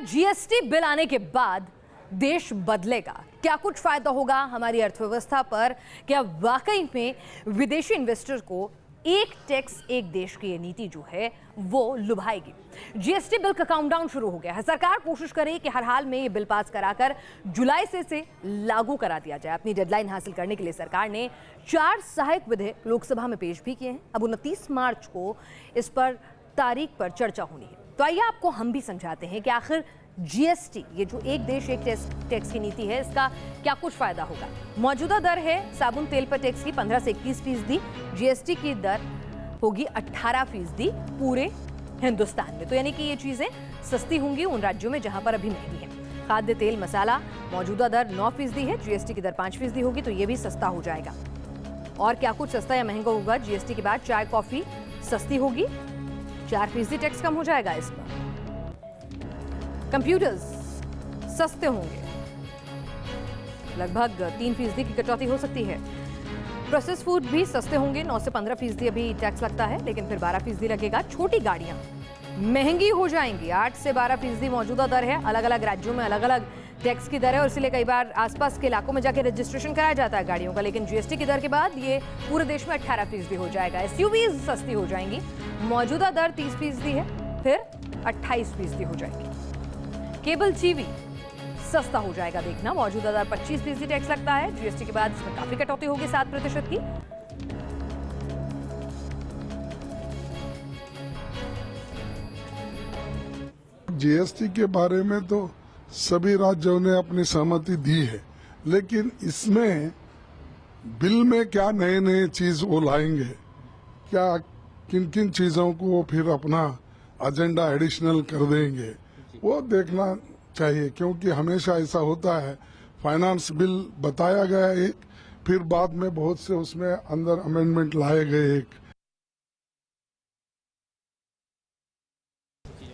GST bill आने के बाद देश बदलेगा? क्या कुछ फायदा होगा हमारी अर्थव्यवस्था पर? क्या वाकई में विदेशी इन्वेस्टर को एक टैक्स एक देश की ये नीति जो है वो लुभाएगी? जीएसटी बिल का काउंटडाउन शुरू हो गया है। सरकार कोशिश करे कि हर हाल में ये बिल पास कराकर जुलाई से लागू करा दिया जाए। अपनी डेडलाइन हासिल करने के लिए सरकार ने 4 सहायक विधेयक लोकसभा में पेश भी किए हैं। अब 29 मार्च को इस पर तारीख पर चर्चा होनी है। तो आइए आपको हम भी समझाते हैं कि आखिर जीएसटी, ये जो एक देश एक टैक्स की नीति है, इसका क्या कुछ फायदा होगा। मौजूदा दर है साबुन तेल पर टैक्स की 15 से 21%। जीएसटी की दर होगी 18% पूरे हिंदुस्तान में। तो यानी कि ये चीजें सस्ती होंगी उन राज्यों में जहां पर अभी महंगी है। खाद्य तेल मसाला मौजूदा दर 9% है, जीएसटी की दर 5% होगी, तो ये भी सस्ता हो जाएगा। और क्या कुछ सस्ता या महंगा होगा जीएसटी के बाद? चाय कॉफी सस्ती होगी, 4% टैक्स कम हो जाएगा इस पर। कंप्यूटर्स सस्ते होंगे, लगभग 3% की कटौती हो सकती है। प्रोसेस फूड भी सस्ते होंगे, 9 से 15% अभी टैक्स लगता है, लेकिन फिर 12% लगेगा। छोटी गाड़ियां महंगी हो जाएंगी, 8 से 12% मौजूदा दर है। अलग अलग राज्यों में अलग अलग टैक्स की दर है और इसलिए कई बार आसपास के इलाकों में जाके रजिस्ट्रेशन कराया जाता है गाड़ियों का। लेकिन जीएसटी की दर के बाद ये पूरे देश में 18% हो जाएगा। एसयूवीज सस्ती हो जाएंगी, मौजूदा दर 30% है, फिर 28% हो जाएगी। केबल टीवी सस्ता हो जाएगा, देखना, मौजूदा दर 25% टैक्स लगता है, जीएसटी के बाद इसमें काफी कटौती होगी 7% की। जीएसटी के बारे में तो सभी राज्यों ने अपनी सहमति दी है, लेकिन इसमें बिल में क्या नए नए चीज वो लाएंगे, क्या किन किन चीजों को वो फिर अपना एजेंडा एडिशनल कर देंगे, वो देखना चाहिए। क्योंकि हमेशा ऐसा होता है, फाइनेंस बिल बताया गया एक, फिर बाद में बहुत से उसमें अंदर अमेंडमेंट लाए गए एक।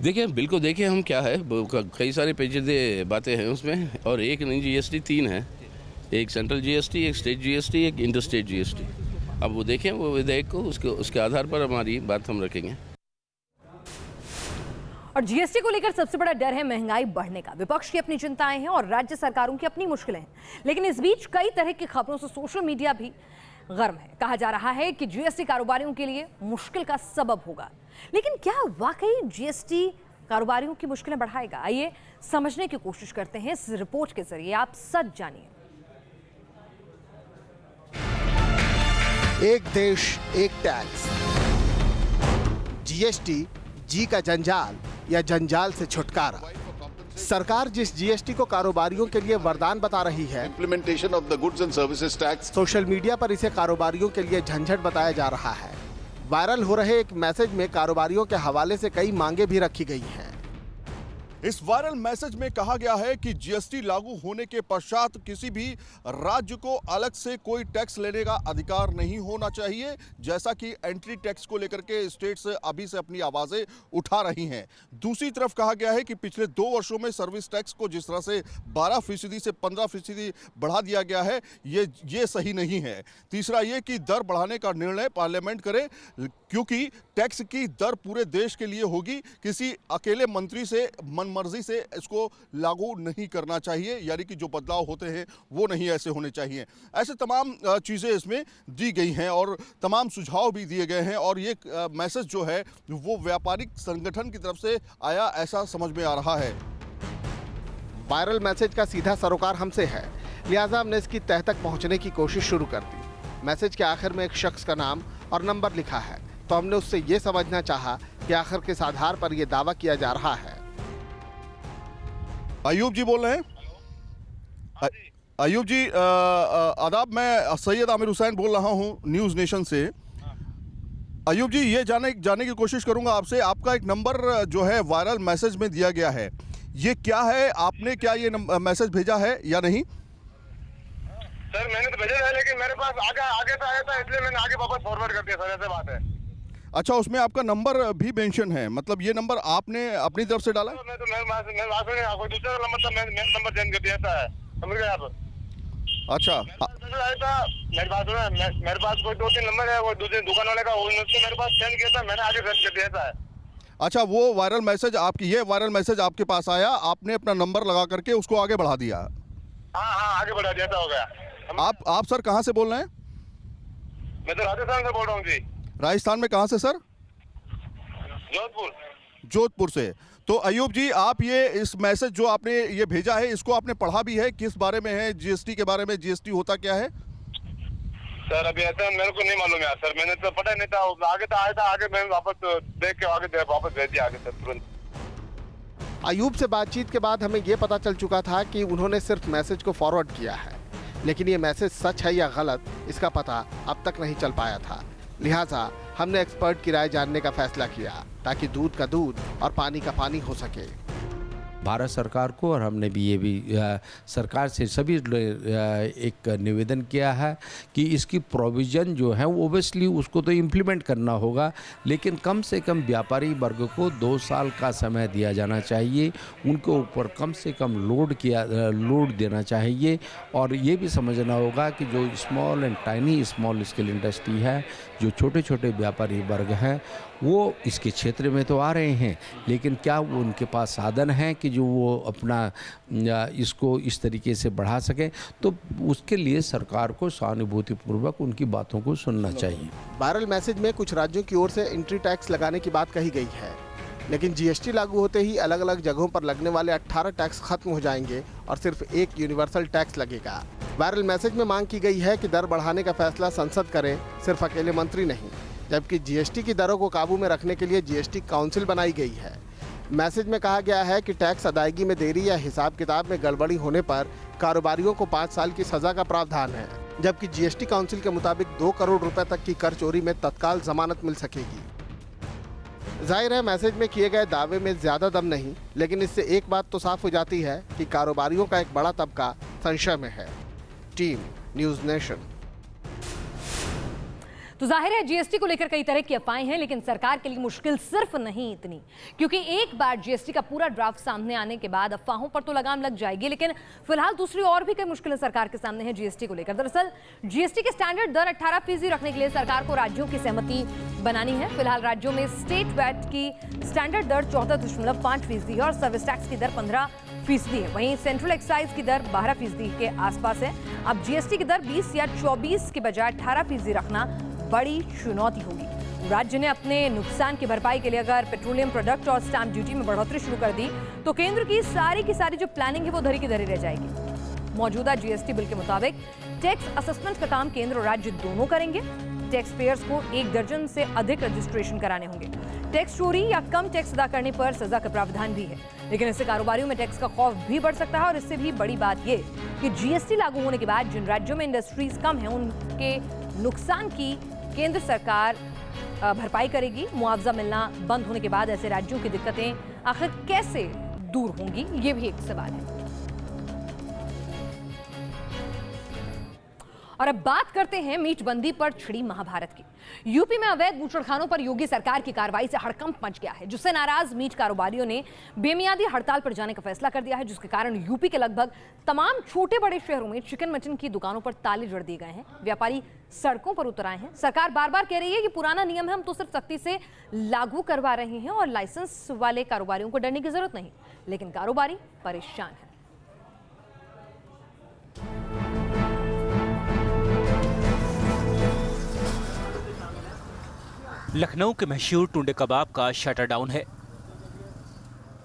देखिए बिल को देखिए हम क्या है, कई सारे पेचीदे बातें हैं उसमें, और एक नहीं जीएसटी 3 है, एक सेंट्रल जीएसटी, एक स्टेट जीएसटी, एक इंटर स्टेट जीएसटी। अब वो देखें वो विधेयक को, उसके आधार पर हमारी बात हम रखेंगे। और जीएसटी को लेकर सबसे बड़ा डर है महंगाई बढ़ने का। विपक्ष की अपनी चिंताएं हैं और राज्य सरकारों की अपनी मुश्किलें हैं। लेकिन इस बीच कई तरह की खबरों से सोशल मीडिया भी गर्म है। कहा जा रहा है कि जीएसटी कारोबारियों के लिए मुश्किल का सबब होगा। लेकिन क्या वाकई जीएसटी कारोबारियों की मुश्किलें बढ़ाएगा? आइए समझने की कोशिश करते हैं इस रिपोर्ट के जरिए। आप सच जानिए। एक देश एक टैक्स, जीएसटी, जी का जंजाल या जंजाल से छुटकारा। सरकार जिस जीएसटी को कारोबारियों के लिए वरदान बता रही है, implementation of the goods and services tax, social media पर इसे कारोबारियों के लिए झंझट बताया जा रहा है। वायरल हो रहे एक मैसेज में कारोबारियों के हवाले से कई मांगे भी रखी गई हैं। इस वायरल मैसेज में कहा गया है कि जीएसटी लागू होने के पश्चात किसी भी राज्य को अलग से कोई टैक्स लेने का अधिकार नहीं होना चाहिए, जैसा कि एंट्री टैक्स को लेकर के स्टेट्स अभी से अपनी आवाजें उठा रही हैं। दूसरी तरफ कहा गया है कि पिछले 2 वर्षों में सर्विस टैक्स को जिस तरह से 12% से 15% बढ़ा दिया गया है, ये सही नहीं है। तीसरा ये कि दर बढ़ाने का निर्णय पार्लियामेंट करे, क्योंकि टैक्स की दर पूरे देश के लिए होगी, किसी अकेले मंत्री से मनमर्जी से इसको लागू नहीं करना चाहिए, यानी कि जो बदलाव होते हैं वो नहीं ऐसे होने चाहिए। ऐसे तमाम चीज़ें इसमें दी गई हैं और तमाम सुझाव भी दिए गए हैं। और ये मैसेज जो है वो व्यापारिक संगठन की तरफ से आया, ऐसा समझ में आ रहा है। वायरल मैसेज का सीधा सरोकार हमसे है, लिहाजा हमने इसकी तह तक पहुंचने की कोशिश शुरू कर दी। मैसेज के आखिर में एक शख्स का नाम और नंबर लिखा है, तो हमने उससे ये समझना चाहा कि आखिर किस आधार पर यह दावा किया जा रहा है। अयूब जी बोल रहे हैं? अयूब जी आदाब, मैं सैयद आमिर हुसैन बोल रहा हूं न्यूज़ नेशन से। अयूब जी, ये जाने की कोशिश करूंगा आपसे, आपका एक नंबर जो है वायरल मैसेज में दिया गया है, ये क्या है? आपने क्या ये मैसेज भेजा है या नहीं? सर मैंने तो भेजा है, लेकिन मेरे पास आगे तो आया था, इसलिए मैंने आगे वापस फॉरवर्ड कर दिया सर, ऐसे बात है। अच्छा, उसमें आपका नंबर भी मेंशन है, मतलब ये नंबर आपने अपनी तरफ से डाला? मैं तो कोई दूसरा नंबर था, मैंने नंबर चेंज कर दिया, ऐसा है, समझ गए आप? अच्छा, आया था मेरे पास, मेरे पास कोई 2-3 नंबर है, वो दूसरे दुकान वाले का, उसको मेरे पास चेंज किया था, मैंने आगे सर्च कर दिया था। अच्छा, वो वायरल मैसेज ये वायरल मैसेज आपके पास आया, आपने अपना नंबर लगा करके उसको आगे बढ़ा दिया। हाँ आगे बढ़ा दिया, हो गया। आप सर कहाँ से बोल रहे हैं? मैं तो राजस्थान से बोल रहा हूँ जी। राजस्थान में कहाँ से सर? जोधपुर से। तो अयूब जी, आप ये इस मैसेज जो आपने ये भेजा है, इसको आपने पढ़ा भी है? किस बारे में है? जीएसटी के बारे में। जीएसटी होता क्या है? सर अभी ऐसा मेरे को नहीं मालूम यार सर, मैंने तो पता नहीं था। आगे तो आया था, आगे मैं वापस देख के वापस भेज दिया आगे सर तुरंत। अयूब से बातचीत के बाद हमें ये पता चल चुका था कि उन्होंने सिर्फ मैसेज को फॉरवर्ड किया है, लेकिन ये मैसेज सच है या गलत, इसका पता अब तक नहीं चल पाया था। लिहाजा हमने एक्सपर्ट की राय जानने का फैसला किया ताकि दूध का दूध और पानी का पानी हो सके। भारत सरकार को और हमने भी ये भी सरकार से सभी एक निवेदन किया है कि इसकी प्रोविज़न जो है वो ओबियसली उसको तो इम्प्लीमेंट करना होगा, लेकिन कम से कम व्यापारी वर्ग को 2 साल का समय दिया जाना चाहिए, उनके ऊपर कम से कम लोड देना चाहिए। और ये भी समझना होगा कि जो small and tiny small scale industry है, जो छोटे छोटे व्यापारी वर्ग हैं, वो इसके क्षेत्र में तो आ रहे हैं, लेकिन क्या वो उनके पास साधन हैं कि जो वो अपना इसको इस तरीके से बढ़ा सकें? तो उसके लिए सरकार को सहानुभूतिपूर्वक उनकी बातों को सुनना चाहिए। वायरल मैसेज में कुछ राज्यों की ओर से एंट्री टैक्स लगाने की बात कही गई है, लेकिन जीएसटी लागू होते ही अलग अलग जगहों पर लगने वाले 18 टैक्स खत्म हो जाएंगे और सिर्फ एक यूनिवर्सल टैक्स लगेगा। वायरल मैसेज में मांग की गई है कि दर बढ़ाने का फैसला संसद करे, सिर्फ अकेले मंत्री नहीं, जबकि जीएसटी की दरों को काबू में रखने के लिए जीएसटी काउंसिल बनाई गई है। मैसेज में कहा गया है कि टैक्स अदायगी में देरी या हिसाब किताब में गड़बड़ी होने पर कारोबारियों को 5 साल की सजा का प्रावधान है, जबकि जीएसटी काउंसिल के मुताबिक 2 करोड़ रुपए तक की कर चोरी में तत्काल जमानत मिल सकेगी। जाहिर है मैसेज में किए गए दावे में ज्यादा दम नहीं, लेकिन इससे एक बात तो साफ हो जाती है कि कारोबारियों का एक बड़ा तबका संशय में है। Team news nation. तो जाहिर है जीएसटी को लेकर कई तरह की अफवाहें हैं, लेकिन सरकार के लिए मुश्किल सिर्फ नहीं इतनी, क्योंकि एक बार जीएसटी का पूरा ड्राफ्ट सामने आने के बाद अफवाहों पर तो लगाम लग जाएगी, लेकिन फिलहाल दूसरी और भी कई मुश्किलें सरकार के सामने हैं जीएसटी को लेकर। दरअसल जीएसटी के स्टैंडर्ड दर 18% रखने के लिए सरकार को राज्यों की सहमति बनानी है। फिलहाल राज्यों में स्टेट वैट की स्टैंडर्ड दर 14.5% है और सर्विस टैक्स की दर 15% है। वहीं सेंट्रल एक्साइज की दर 12% के आसपास है। अब जीएसटी की दर 20 या 24 के बजाय 18% रखना बड़ी चुनौती होगी। राज्य ने अपने नुकसान की भरपाई के लिए अगर पेट्रोलियम प्रोडक्ट और स्टैंप ड्यूटी में बढ़ोतरी शुरू कर दी तो केंद्र की सारी जो प्लानिंग है वो धरी की धरी रह जाएगी। मौजूदा जीएसटी बिल के मुताबिक टैक्स असेसमेंट का काम केंद्र और राज्य दोनों करेंगे। टैक्स पेयर्स को 1 दर्जन से अधिक रजिस्ट्रेशन कराने होंगे। टैक्स चोरी या कम टैक्स अदा करने पर सजा का प्रावधान भी है, लेकिन इससे कारोबारियों में टैक्स का खौफ भी बढ़ सकता है। और इससे भी बड़ी बात यह कि जीएसटी लागू होने के बाद जिन राज्यों में इंडस्ट्रीज कम है उनके नुकसान की केंद्र सरकार भरपाई करेगी। मुआवजा मिलना बंद होने के बाद ऐसे राज्यों की दिक्कतें आखिर कैसे दूर होंगी, ये भी एक सवाल है। और अब बात करते हैं मीट बंदी पर छिड़ी महाभारत की। यूपी में अवैध बूचड़खानों पर योगी सरकार की कार्रवाई से हड़कंप मच गया है, जिससे नाराज मीट कारोबारियों ने बेमियादी हड़ताल पर जाने का फैसला कर दिया है, जिसके कारण यूपी के लगभग तमाम छोटे बड़े शहरों में चिकन मटन की दुकानों पर ताले जड़ दिए गए हैं। व्यापारी सड़कों पर उतर आए हैं। सरकार बार बार कह रही है कि पुराना नियम है, हम तो सिर्फ सख्ती से लागू करवा रहे हैं और लाइसेंस वाले कारोबारियों को डरने की जरूरत नहीं, लेकिन कारोबारी परेशान है। लखनऊ के मशहूर टुंडे कबाब का शटर डाउन है।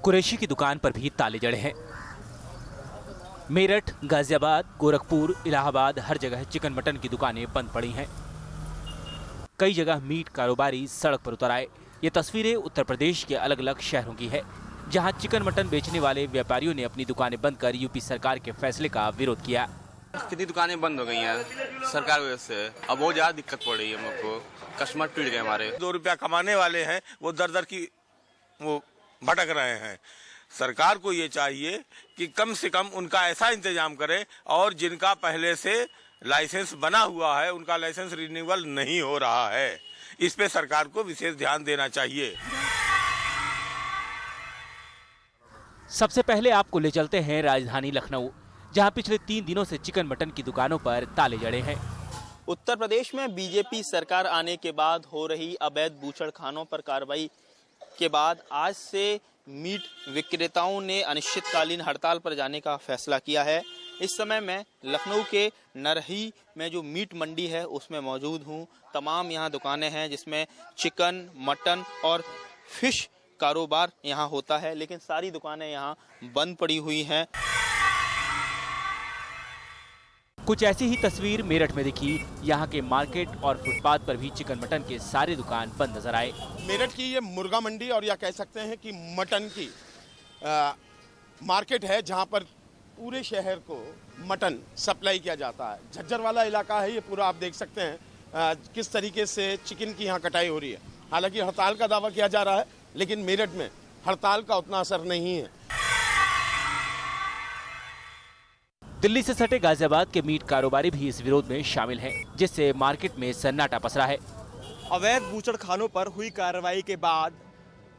कुरैशी की दुकान पर भी ताले जड़े हैं। मेरठ, गाजियाबाद, गोरखपुर, इलाहाबाद हर जगह चिकन मटन की दुकानें बंद पड़ी हैं। कई जगह मीट कारोबारी सड़क पर उतर आए। ये तस्वीरें उत्तर प्रदेश के अलग अलग शहरों की है, जहां चिकन मटन बेचने वाले व्यापारियों ने अपनी दुकानें बंद कर यूपी सरकार के फैसले का विरोध किया। कितनी दुकानें बंद हो गई हैं सरकार की वजह से, अब बहुत ज़्यादा दिक्कत पड़ रही है हम लोग को। कस्टमर पीट गए हमारे। 2 रुपया कमाने वाले हैं वो दर दर की वो भटक रहे हैं। सरकार को ये चाहिए कि कम से कम उनका ऐसा इंतजाम करे, और जिनका पहले से लाइसेंस बना हुआ है उनका लाइसेंस रिन्यूअल नहीं हो रहा है, इस पे सरकार को विशेष ध्यान देना चाहिए। सबसे पहले आपको ले चलते हैं राजधानी लखनऊ, जहां पिछले 3 दिनों से चिकन मटन की दुकानों पर ताले जड़े हैं। उत्तर प्रदेश में बीजेपी सरकार आने के बाद हो रही अवैध बूचड़खानों पर कार्रवाई के बाद आज से मीट विक्रेताओं ने अनिश्चितकालीन हड़ताल पर जाने का फैसला किया है। इस समय मैं लखनऊ के नरही में जो मीट मंडी है उसमें मौजूद हूँ। तमाम यहाँ दुकानें हैं जिसमें चिकन, मटन और फिश कारोबार यहाँ होता है, लेकिन सारी दुकानें यहाँ बंद पड़ी हुई हैं। कुछ ऐसी ही तस्वीर मेरठ में दिखी। यहाँ के मार्केट और फुटपाथ पर भी चिकन मटन के सारे दुकान बंद नजर आए। मेरठ की ये मुर्गा मंडी और या कह सकते हैं कि मटन की मार्केट है, जहां पर पूरे शहर को मटन सप्लाई किया जाता है। झज्जर वाला इलाका है ये पूरा, आप देख सकते हैं किस तरीके से चिकन की यहाँ कटाई हो रही है। हालांकि हड़ताल का दावा किया जा रहा है, लेकिन मेरठ में हड़ताल का उतना असर नहीं है। दिल्ली से सटे गाजियाबाद के मीट कारोबारी भी इस विरोध में शामिल हैं, जिससे मार्केट में सन्नाटा पसरा है। अवैध बूचड़खानों पर हुई कार्रवाई के बाद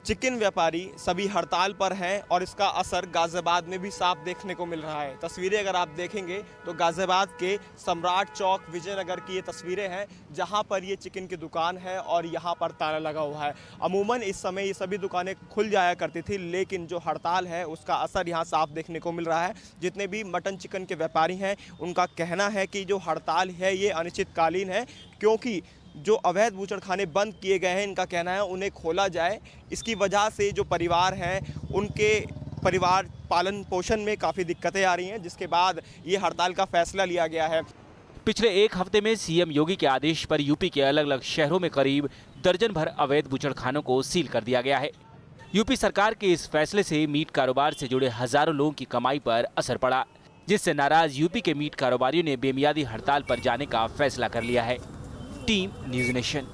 चिकन व्यापारी सभी हड़ताल पर हैं और इसका असर गाजियाबाद में भी साफ देखने को मिल रहा है। तस्वीरें अगर आप देखेंगे तो गाजियाबाद के सम्राट चौक विजयनगर की ये तस्वीरें हैं, जहां पर ये चिकन की दुकान है और यहां पर ताला लगा हुआ है। अमूमन इस समय ये सभी दुकानें खुल जाया करती थी, लेकिन जो हड़ताल है उसका असर यहाँ साफ देखने को मिल रहा है। जितने भी मटन चिकन के व्यापारी हैं उनका कहना है कि जो हड़ताल है ये अनिश्चितकालीन है, क्योंकि जो अवैध बूचड़खाने बंद किए गए हैं इनका कहना है उन्हें खोला जाए। इसकी वजह से जो परिवार हैं उनके परिवार पालन पोषण में काफ़ी दिक्कतें आ रही हैं, जिसके बाद ये हड़ताल का फैसला लिया गया है। पिछले एक हफ्ते में सीएम योगी के आदेश पर यूपी के अलग अलग शहरों में करीब दर्जन भर अवैध बूचड़खानों को सील कर दिया गया है। यूपी सरकार के इस फैसले से मीट कारोबार से जुड़े हजारों लोगों की कमाई पर असर पड़ा, जिससे नाराज यूपी के मीट कारोबारियों ने बेमियादी हड़ताल पर जाने का फैसला कर लिया है। Team news nation.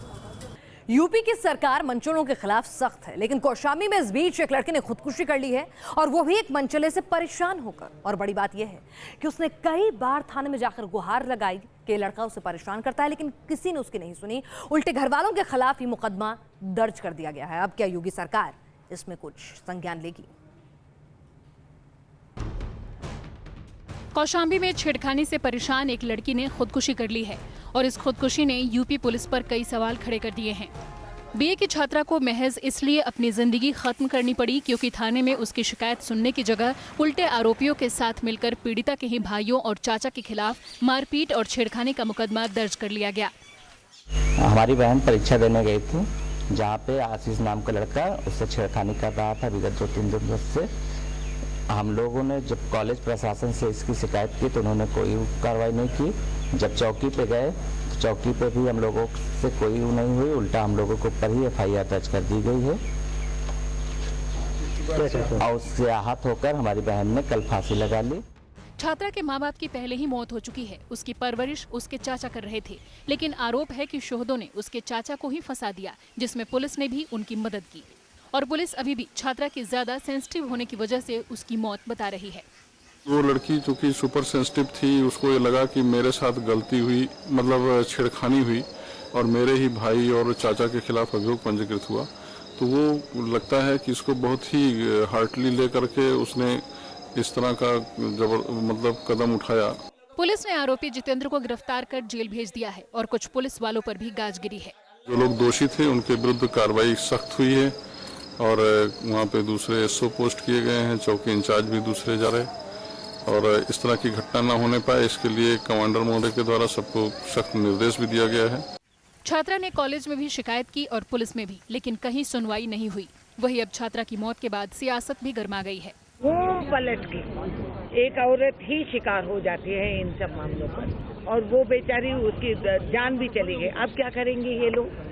यूपी की सरकार मंचलों के खिलाफ सख्त है, लेकिन कौशाम्बी में इस बीच एक लड़के ने खुदकुशी कर ली है, और वो भी एक मंचले से परेशान होकर। और बड़ी बात यह है कि उसने कई बार थाने में जाकर गुहार लगाई कि लड़का उसे परेशान करता है, लेकिन किसी ने उसकी नहीं सुनी। उल्टे घर वालों के खिलाफ ही मुकदमा दर्ज कर दिया गया है। अब क्या योगी सरकार इसमें कुछ संज्ञान लेगी? कौशाम्बी में छेड़खानी से परेशान एक लड़की ने खुदकुशी कर ली है, और इस खुदकुशी ने यूपी पुलिस पर कई सवाल खड़े कर दिए हैं। बीए की छात्रा को महज इसलिए अपनी जिंदगी खत्म करनी पड़ी क्योंकि थाने में उसकी शिकायत सुनने की जगह उल्टे आरोपियों के साथ मिलकर पीड़िता के ही भाइयों और चाचा के खिलाफ मारपीट और छेड़खानी का मुकदमा दर्ज कर लिया गया। हमारी बहन परीक्षा देने गई थी, जहाँ पे आशीष नाम का लड़का उससे छेड़खानी कर रहा था विगत 2-3 दिन से। हम लोगों ने जब कॉलेज प्रशासन से इसकी शिकायत की तो उन्होंने कोई कार्रवाई नहीं की। जब चौकी पे गए तो चौकी पे भी हम लोगों से कोई नहीं हुई, उल्टा हम लोगों के ऊपर ही एफआईआर दर्ज कर दी गई है। और उससे आहत होकर हमारी बहन ने कल फांसी लगा ली। छात्रा के मां बाप की पहले ही मौत हो चुकी है। उसकी परवरिश उसके चाचा कर रहे थे, लेकिन आरोप है कि शोहदों ने उसके चाचा को ही फंसा दिया, जिसमें पुलिस ने भी उनकी मदद की। और पुलिस अभी भी छात्रा की ज्यादा सेंसिटिव होने की वजह से उसकी मौत बता रही है। वो लड़की जो कि सुपर सेंसिटिव थी, उसको ये लगा कि मेरे साथ गलती हुई, मतलब छेड़खानी हुई, और मेरे ही भाई और चाचा के खिलाफ अभियोग पंजीकृत हुआ। तो वो लगता है कि इसको बहुत ही हार्टली लेकर के उसने इस तरह का मतलब कदम उठाया। पुलिस ने आरोपी जितेंद्र को गिरफ्तार कर जेल भेज दिया है, और कुछ पुलिस वालों पर भी गाज गिरी है। जो लोग दोषी थे उनके विरुद्ध कार्रवाई सख्त हुई है, और वहाँ पे दूसरे एसओ पोस्ट किए गए हैं, चौकी इंचार्ज भी दूसरे जा रहे, और इस तरह की घटना न होने पाए इसके लिए कमांडर महोदय के द्वारा सबको सख्त निर्देश भी दिया गया है। छात्रा ने कॉलेज में भी शिकायत की और पुलिस में भी, लेकिन कहीं सुनवाई नहीं हुई। वही अब छात्रा की मौत के बाद सियासत भी गर्मा गई है। वो पलट के एक औरत ही शिकार हो जाती है इन सब मामलों पर, और वो बेचारी उसकी जान भी चली गई। अब क्या करेंगे ये लोग?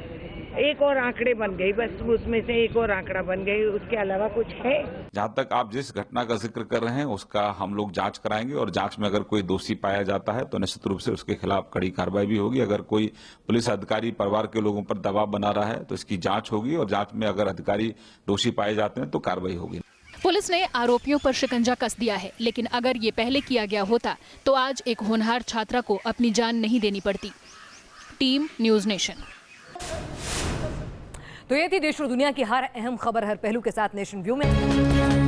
एक और आंकड़े बन गई, बस उसमें से एक और आंकड़ा बन गई, उसके अलावा कुछ है? जहाँ तक आप जिस घटना का जिक्र कर रहे हैं उसका हम लोग जांच कराएंगे, और जांच में अगर कोई दोषी पाया जाता है तो निश्चित रूप से उसके खिलाफ कड़ी कार्रवाई भी होगी। अगर कोई पुलिस अधिकारी परिवार के लोगों पर दबाव बना रहा है तो इसकी जांच होगी, और जांच में अगर अधिकारी दोषी पाए जाते हैं तो कार्रवाई होगी। पुलिस ने आरोपियों पर शिकंजा कस दिया है, लेकिन अगर ये पहले किया गया होता तो आज एक होनहार छात्रा को अपनी जान नहीं देनी पड़ती। Team news nation. तो ये थी देश और दुनिया की हर अहम खबर हर पहलू के साथ नेशन व्यू में।